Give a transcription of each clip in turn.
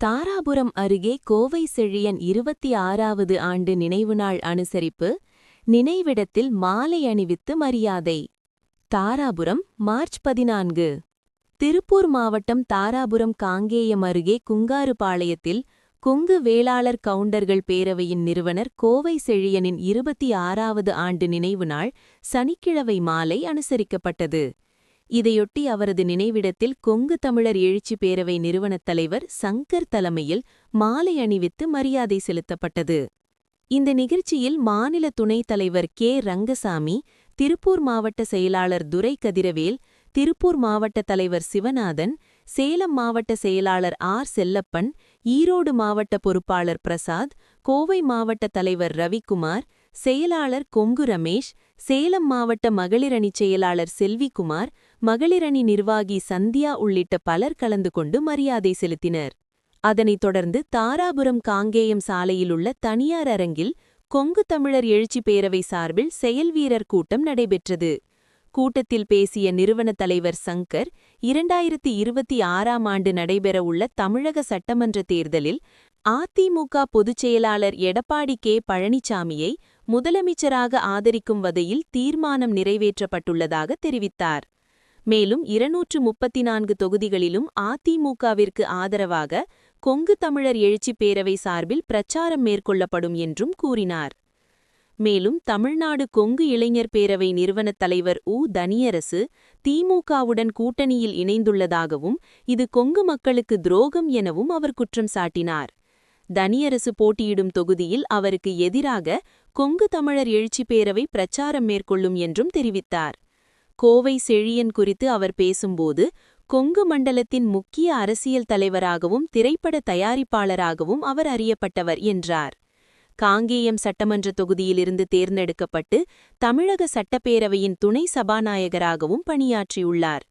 தாராபுரம் அருகே கோவை செழியன் 26வது ஆண்டு நினைவு நாள் அனுசரிப்பு. நினைவிடத்தில் மாலை அணிவித்து மரியாதை. தாராபுரம், மார்ச் 14. திருப்பூர் மாவட்டம் தாராபுரம் காங்கேயம் அருகே குங்காறுபாளையத்தில் கொங்கு வேளாளர் கவுண்டர்கள் பேரவையின் நிறுவனர் கோவை செழியனின் 26வது ஆண்டு நினைவு நாள் சனிக்கிழமை மாலை அனுசரிக்கப்பட்டது. இதையொட்டி அவரது நினைவிடத்தில் கொங்கு தமிழர் எழுச்சி பேரவை நிறுவனத் தலைவர் சங்கர் தலைமையில் மாலை அணிவித்து மரியாதை செலுத்தப்பட்டது. இந்த நிகழ்ச்சியில் மாநில துணைத் தலைவர் கே. ரங்கசாமி, திருப்பூர் மாவட்ட செயலாளர் துரை கதிரவேல், திருப்பூர் மாவட்ட தலைவர் சிவநாதன், சேலம் மாவட்ட செயலாளர் ஆர். செல்லப்பன், ஈரோடு மாவட்ட பொறுப்பாளர் பிரசாத், கோவை மாவட்ட தலைவர் ரவிக்குமார், செயலாளர் கொங்கு ரமேஷ், சேலம் மாவட்ட மகளிரணி செயலாளர் செல்விக்குமார், மகளிரணி நிர்வாகி சந்தியா உள்ளிட்ட பலர் கலந்து கொண்டு மரியாதை செலுத்தினர். அதனைத் தொடர்ந்து தாராபுரம் காங்கேயம் சாலையிலுள்ள தனியார் அரங்கில் கொங்கு தமிழர் எழுச்சி பேரவை சார்பில் செயல்வீரர் கூட்டம் நடைபெற்றது. கூட்டத்தில் பேசிய நிறுவன தலைவர் சங்கர், 2026ஆம் ஆண்டு நடைபெறவுள்ள தமிழக சட்டமன்ற தேர்தலில் அதிமுக பொதுச் செயலாளர் எடப்பாடி கே. பழனிசாமியை முதலமைச்சராக ஆதரிக்கும் வகையில் தீர்மானம் நிறைவேற்றப்பட்டுள்ளதாக தெரிவித்தார். மேலும் 234 தொகுதிகளிலும் அதிமுகவிற்கு ஆதரவாக கொங்கு தமிழர் எழுச்சி பேரவை சார்பில் பிரச்சாரம் மேற்கொள்ளப்படும் என்றும் கூறினார். மேலும் தமிழ்நாடு கொங்கு இளைஞர் பேரவை நிறுவனத் தலைவர் உ. தனியரசு திமுகவுடன் கூட்டணியில் இணைந்துள்ளதாகவும் இது கொங்கு மக்களுக்கு துரோகம் எனவும் அவர் குற்றம் சாட்டினார். தனியரசு போட்டியிடும் தொகுதியில் அவருக்கு எதிராக கொங்கு தமிழர் எழுச்சி பேரவை பிரச்சாரம் மேற்கொள்ளும் என்றும் தெரிவித்தார். கோவை செழியன் குறித்து அவர் பேசும்போது, கொங்கு மண்டலத்தின் முக்கிய அரசியல் தலைவராகவும் திரைப்பட தயாரிப்பாளராகவும் அவர் அறியப்பட்டவர் என்றார். காங்கேயம் சட்டமன்ற தொகுதியிலிருந்து தேர்ந்தெடுக்கப்பட்டு தமிழக சட்டப்பேரவையின் துணை சபாநாயகராகவும் பணியாற்றியுள்ளார்.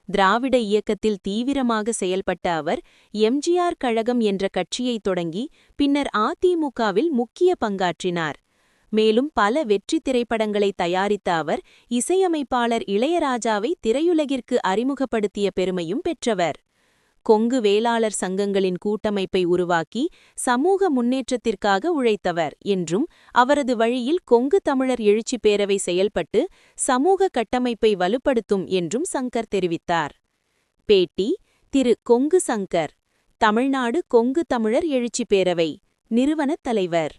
திராவிட இயக்கத்தில் தீவிரமாக செயல்பட்ட அவர் எம்ஜிஆர் கழகம் என்ற கட்சியைத் தொடங்கி பின்னர் அதிமுகவில் முக்கிய பங்காற்றினார். மேலும் பல வெற்றி திரைப்படங்களை தயாரித்த அவர் இசையமைப்பாளர் இளையராஜாவை திரையுலகிற்கு அறிமுகப்படுத்திய பெருமையும் பெற்றவர். கொங்கு வேளாளர் சங்கங்களின் கூட்டமைப்பை உருவாக்கி சமூக முன்னேற்றத்திற்காக உழைத்தவர் என்றும் அவரது வழியில் கொங்கு தமிழர் எழுச்சி பேரவை செயல்பட்டு சமூக கட்டமைப்பை வலுப்படுத்தும் என்றும் சங்கர் தெரிவித்தார். பேட்டி: திரு. கொங்கு சங்கர், தமிழ்நாடு கொங்கு தமிழர் எழுச்சி பேரவை நிறுவனத் தலைவர்.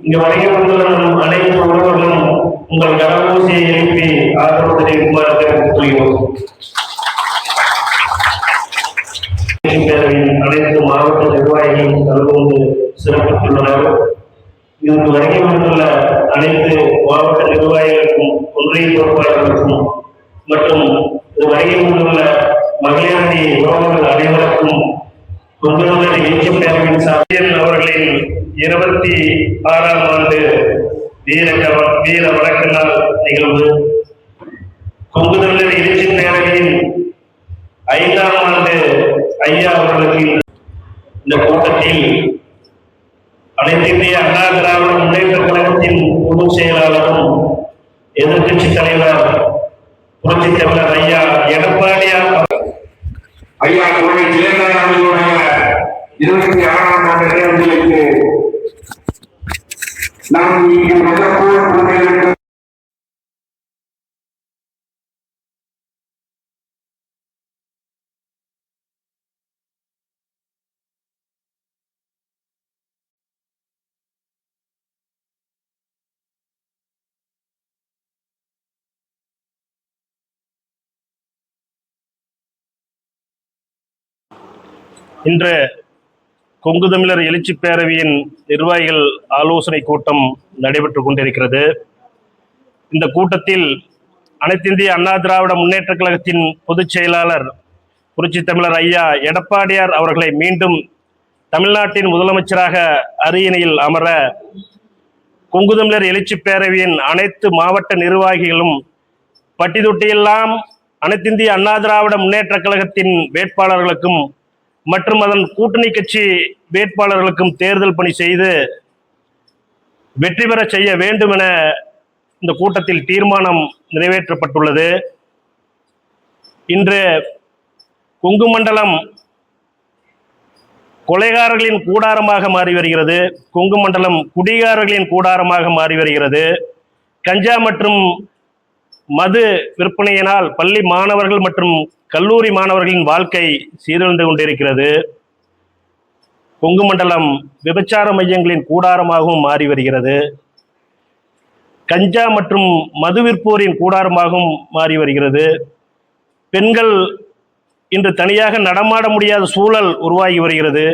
இங்கு வருகை வந்துள்ள அனைத்து உறவுகளும் உங்கள் கரகோசையை எழுப்பி ஆதரவு தெரிவிக்குமாறு கேட்டுக்கொள்கிறோம். அனைத்து மாவட்ட நிர்வாகிகளும் கலந்து கொண்டு சிறப்பித்துள்ளனர். இதற்கு வருகை வந்துள்ள அனைத்து மாவட்ட நிர்வாகிகளுக்கும் ஒன்றிய பொறுப்பாளர்களுக்கும் மற்றும் வருகை வந்துள்ள மகளிரணி உறவுகள் அனைவருக்கும் கொங்குதமிழர் எழுச்சி பேரவையின் சார்பில் அவர்களின் 26ஆம் ஆண்டு வீர வணக்க நாள் நிகழ்வு, கொங்குதமிழர் எழுச்சி பேரவையின் 5ஆம் ஆண்டு ஐயா அவர்களுக்கு இந்த கூட்டத்தில் அனைத்து இந்திய அண்ணா திராவிட முன்னேற்ற கழகத்தின் பொதுச் செயலாளரும் எதிர்கட்சி தலைவர் புரட்சி தலைவர் ஐயா எடப்பாடியார் ஐயா கோவை ஜெயலலிதாவுடைய 26ஆம் ஆண்டு நிகழ்வுகளுக்கு நாம் இங்கு முதற்போர் இன்று கொங்கு தமிழர் எழுச்சி பேரவையின் நிர்வாகிகள் ஆலோசனை கூட்டம் நடைபெற்றுக் கொண்டிருக்கிறது. இந்த கூட்டத்தில் அனைத்திந்திய அண்ணா திராவிட முன்னேற்ற கழகத்தின் பொதுச் செயலாளர் புரட்சி தமிழர் ஐயா எடப்பாடியார் அவர்களை மீண்டும் தமிழ்நாட்டின் முதலமைச்சராக அரியணையில் அமர கொங்கு தமிழர் எழுச்சி பேரவையின் அனைத்து மாவட்ட நிர்வாகிகளும் பட்டி தொட்டியெல்லாம் அனைத்திந்திய அண்ணா திராவிட முன்னேற்ற கழகத்தின் வேட்பாளர்களுக்கும் மற்றும் அதன் கூட்டணி கட்சி வேட்பாளர்களுக்கும் தேர்தல் பணி செய்து வெற்றி பெற செய்ய வேண்டும் என இந்த கூட்டத்தில் தீர்மானம் நிறைவேற்றப்பட்டுள்ளது. இன்று கொங்கு மண்டலம் கொலைகாரர்களின் கூடாரமாக மாறி வருகிறது. கொங்கு மண்டலம் குடிகாரர்களின் கூடாரமாக மாறி வருகிறது. கஞ்சா மற்றும் மது விற்பனையினால் பள்ளி மாணவர்கள் மற்றும் கல்லூரி மாணவர்களின் வாழ்க்கை சீரழிந்து கொண்டிருக்கிறது. கொங்கு மண்டலம் விபச்சார மையங்களின் கூடாரமாகவும் மாறி வருகிறது. கஞ்சா மற்றும் மது விற்போரின் கூடாரமாகவும் மாறி வருகிறது. பெண்கள் இன்று தனியாக நடமாட முடியாத சூழல் உருவாகி வருகிறது.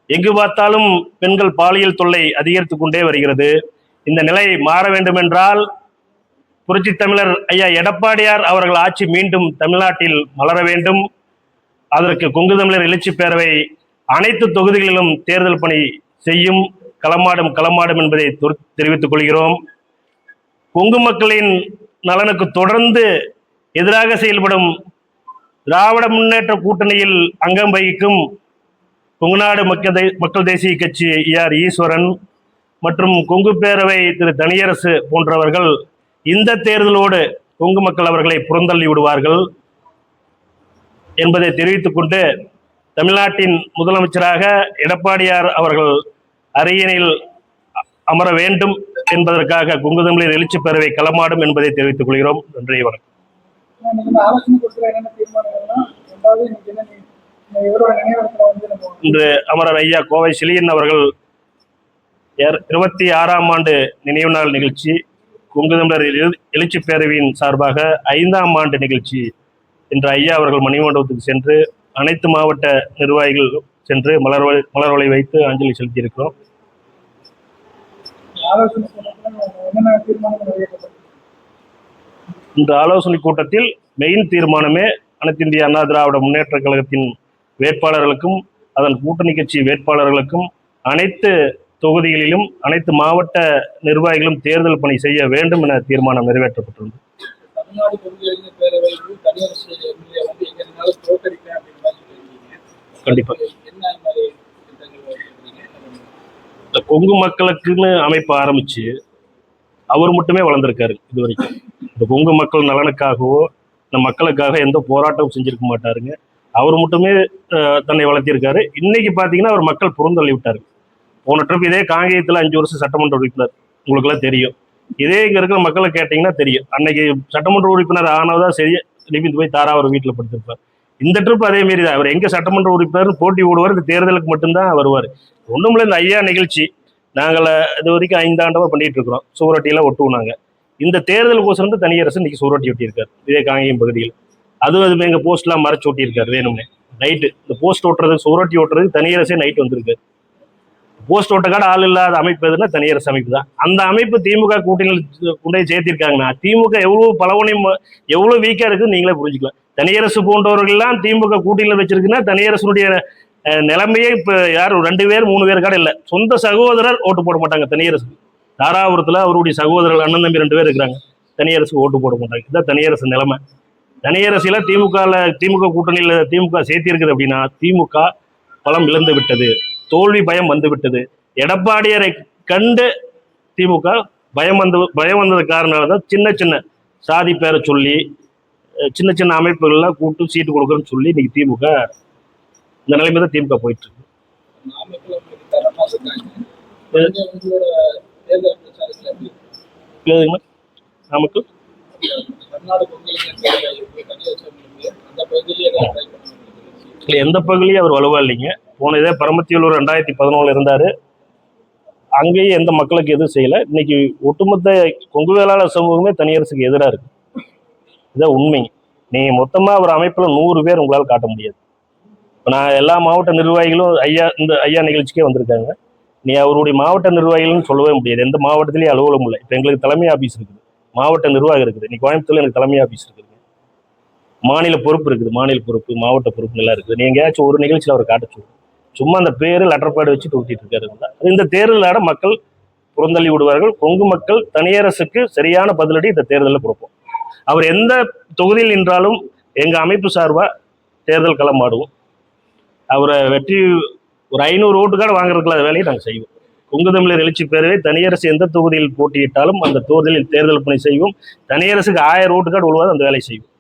எங்கு பார்த்தாலும் பெண்கள் பாலியல் தொல்லை அதிகரித்துக் கொண்டே வருகிறது. இந்த நிலை மாற வேண்டுமென்றால் புரட்சி தமிழர் ஐயா எடப்பாடியார் அவர்கள் ஆட்சி மீண்டும் தமிழ்நாட்டில் மலர வேண்டும். அதற்கு கொங்கு தமிழர் எழுச்சி பேரவை அனைத்து தொகுதிகளிலும் தேர்தல் பணி செய்யும். களமாடும் என்பதை தெரிவித்துக் கொள்கிறோம். கொங்கு மக்களின் நலனுக்கு தொடர்ந்து எதிராக செயல்படும் திராவிட முன்னேற்ற கூட்டணியில் அங்கம் வகிக்கும் கொங்குநாடு மக்கள் தேசிய கட்சி ஆர் ஈஸ்வரன் மற்றும் கொங்கு பேரவை திரு தனியரசு போன்றவர்கள் இந்த தேர்தலோடு கொங்கு மக்கள் அவர்களை புறந்தள்ளி விடுவார்கள் என்பதை தெரிவித்துக் கொண்டு, தமிழ்நாட்டின் முதலமைச்சராக எடப்பாடியார் அவர்கள் அரியணையில் அமர வேண்டும் என்பதற்காக கொங்கு தமிழர் எழுச்சி பேரவை களமாடும் என்பதை தெரிவித்துக் கொள்கிறோம். நன்றி, வணக்கம். இன்று அமரர் ஐயா கோவை செழியன் அவர்கள் 26ஆம் ஆண்டு நினைவு நாள் நிகழ்ச்சி, கொங்கு தமிழர் எழுச்சி பேரவையின் சார்பாக 5ஆம் ஆண்டு நிகழ்ச்சி இன்று ஐயா அவர்கள் மணிமண்டபத்துக்கு சென்று அனைத்து மாவட்ட நிர்வாகிகள் சென்று மலர்வளை வைத்து அஞ்சலி செலுத்தியிருக்கிறோம். இந்த ஆலோசனை கூட்டத்தில் மெயின் தீர்மானமே அனைத்து இந்திய அண்ணா திராவிட முன்னேற்ற கழகத்தின் வேட்பாளர்களுக்கும் அதன் கூட்டணி கட்சி வேட்பாளர்களுக்கும் அனைத்து தொகுதிகளிலும் அனைத்து மாவட்ட நிர்வாகிகளும் தேர்தல் பணி செய்ய வேண்டும் என தீர்மானம் நிறைவேற்றப்பட்டுள்ளது. கண்டிப்பா இந்த கொங்கு மக்களுக்குன்னு அமைப்பு ஆரம்பிச்சு அவர் மட்டுமே வளர்ந்திருக்காரு. இது வரைக்கும் இந்த கொங்கு மக்கள் நலனுக்காகவோ இந்த மக்களுக்காக எந்த போராட்டமும் செஞ்சிருக்க மாட்டாருங்க. அவர் மட்டுமே தன்னை வளர்த்திருக்காரு. இன்னைக்கு பாத்தீங்கன்னா அவர் மக்கள் புறந்தள்ளி விட்டாரு. போன ட்ரிப் இதே காங்கேயத்துல 5 வருஷம் சட்டமன்ற உறுப்பினர், உங்களுக்கு எல்லாம் தெரியும். இதே இங்க இருக்கிற மக்களை கேட்டீங்கன்னா தெரியும். அன்னைக்கு சட்டமன்ற உறுப்பினர் ஆனதா சரி திருப்பி போய் தாரா அவர் வீட்டுல படுத்திருப்பார். இந்த ட்ரிப் அதே மாரி தான். அவர் எங்க சட்டமன்ற உறுப்பினர் போட்டி ஓடுவார், இந்த தேர்தலுக்கு மட்டும்தான் வருவார். ஒண்ணுமில்ல, இந்த ஐயா நிகழ்ச்சி நாங்கள் இது வரைக்கும் 5 ஆண்டவா பண்ணிட்டு இருக்கிறோம். சுவரொட்டியெல்லாம் ஒட்டுவோம். இந்த தேர்தலுக்கோசரம் வந்து தனியரசு இன்னைக்கு சுவரொட்டி ஒட்டியிருக்காரு இதே காங்கேயம் பகுதியில். அதுவும் எங்க போஸ்ட்லாம் மறைச்சு ஒட்டியிருக்காரு வேணும்னே. நைட்டு இந்த போஸ்ட் ஓட்டுறது சுவரொட்டி ஓட்டுறதுக்கு தனியரசே நைட் வந்திருக்காரு. போஸ்ட் ஓட்டக்காடு ஆள் இல்லாத அமைப்பு எதுன்னா தனியரசு அமைப்பு தான். அந்த அமைப்பு திமுக கூட்டணியில் கொண்டு போய் சேர்த்திருக்காங்கன்னா திமுக எவ்வளவு பலவனையும் எவ்வளவு வீக்கா இருக்குன்னு நீங்களே புரிஞ்சுக்கலாம். தனியரசு போன்றவர்கள்லாம் திமுக கூட்டணியில் வச்சிருக்குன்னா தனியரசுடைய நிலைமையே இப்ப யாரும் 2 பேர் 3 பேர் கூட இல்லை. சொந்த சகோதரர் ஓட்டு போட மாட்டாங்க தனியரசு. தாராபுரத்துல அவருடைய சகோதரர்கள் அண்ணன் தம்பி 2 பேர் இருக்கிறாங்க. தனியரசுக்கு ஓட்டு போட மாட்டாங்க. இதுதான் தனியரசு நிலைமை. தனியரசுல திமுக கூட்டணியில திமுக சேர்த்தி இருக்குது அப்படின்னா திமுக பலம் இழந்து விட்டது, தோல்வி பயம் வந்து விட்டது. எடப்பாடியாரை கண்டு திமுக பயம் வந்தது காரணம் சின்ன சின்ன சாதி பேரை சொல்லி சின்ன சின்ன அமைப்புகள்லாம் கூட்டு சீட்டு கொடுக்குறேன்னு சொல்லி இன்னைக்கு திமுக இந்த நிலைமை தான் திமுக போயிட்டு இருக்கு. நமக்கு எந்த பகுதியிலையும் அவர் வலுவா இல்லைங்க. போன இதே பரமத்தியூர் 2011 இருந்தாரு. அங்கேயும் எந்த மக்களுக்கு எதுவும் செய்யல. இன்னைக்கு ஒட்டுமொத்த கொங்கு வேளாளர் சமூகமே தனியரசுக்கு எதிராக இருக்கு. இதான் உண்மை. நீங்க மொத்தமா ஒரு அமைப்புல 100 பேர் உங்களால் காட்ட முடியாது. நான் எல்லா மாவட்ட நிர்வாகிகளும் இந்த ஐயா நிகழ்ச்சிக்கே வந்திருக்காங்க. நீ அவருடைய மாவட்ட நிர்வாகிகள்னு சொல்லவே முடியாது. எந்த மாவட்டத்திலேயே அலுவலகம் இல்லை. இப்போ எங்களுக்கு தலைமை ஆபீஸ் இருக்குது, மாவட்ட நிர்வாகம் இருக்குது. இன்னைக்கு கோயம்புத்தூர்ல எனக்கு தலைமை ஆபீஸ் இருக்குது, மாநில பொறுப்பு இருக்குது, மாநில பொறுப்பு மாவட்ட பொறுப்பு எல்லாம் இருக்குது. நீங்க எங்கேயாச்சும் ஒரு நிகழ்ச்சியில் அவர் காட்ட சொல்லுங்க. சும்மா அந்த பேரு லெட்டர்பாடு வச்சுட்டு ஊட்டிட்டு இருக்காரு. இந்த தேர்தலாட மக்கள் புறந்தள்ளி விடுவார்கள். கொங்கு மக்கள் தனியரசுக்கு சரியான பதிலடி இந்த தேர்தலில் கொடுப்போம். அவர் எந்த தொகுதியில் நின்றாலும் எங்க அமைப்பு சார்பா தேர்தல் களமாடுவோம். அவரை வெற்றி ஒரு 500 ஓட்டுக்காடு வாங்குறதுக்குள்ள வேலையை நாங்கள் செய்வோம். கொங்கு தமிழர் எழுச்சி பேரவை தனியரசு எந்த தொகுதியில் போட்டியிட்டாலும் அந்த தொகுதியில் தேர்தல் பணி செய்வோம். தனியரசுக்கு 1000 ஓட்டுக்காடு உழுவாது அந்த வேலையை செய்வோம்.